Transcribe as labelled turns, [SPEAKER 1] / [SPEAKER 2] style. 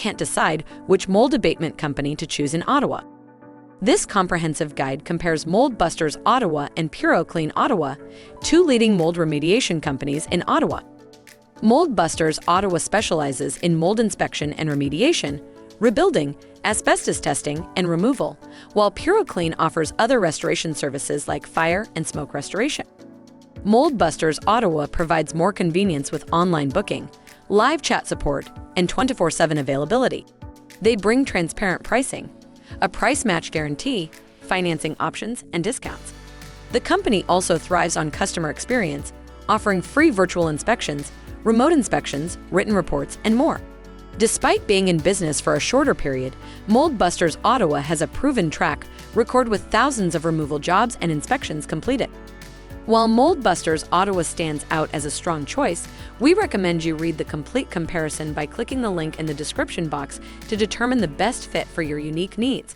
[SPEAKER 1] can't decide which mold abatement company to choose in Ottawa. This comprehensive guide compares Mold Busters Ottawa and Puro Clean Ottawa, two leading mold remediation companies in Ottawa. Mold Busters Ottawa specializes in mold inspection and remediation, rebuilding, asbestos testing, and removal, while Puro Clean offers other restoration services like fire and smoke restoration. Mold Busters Ottawa provides more convenience with online booking, live chat support, and 24/7 availability. They bring transparent pricing, a price match guarantee, financing options, and discounts. The company also thrives on customer experience, offering free virtual inspections, remote inspections, written reports, and more. Despite being in business for a shorter period, Mold Busters Ottawa has a proven track record with thousands of removal jobs and inspections completed. While Mold Busters Ottawa stands out as a strong choice, we recommend you read the complete comparison by clicking the link in the description box to determine the best fit for your unique needs.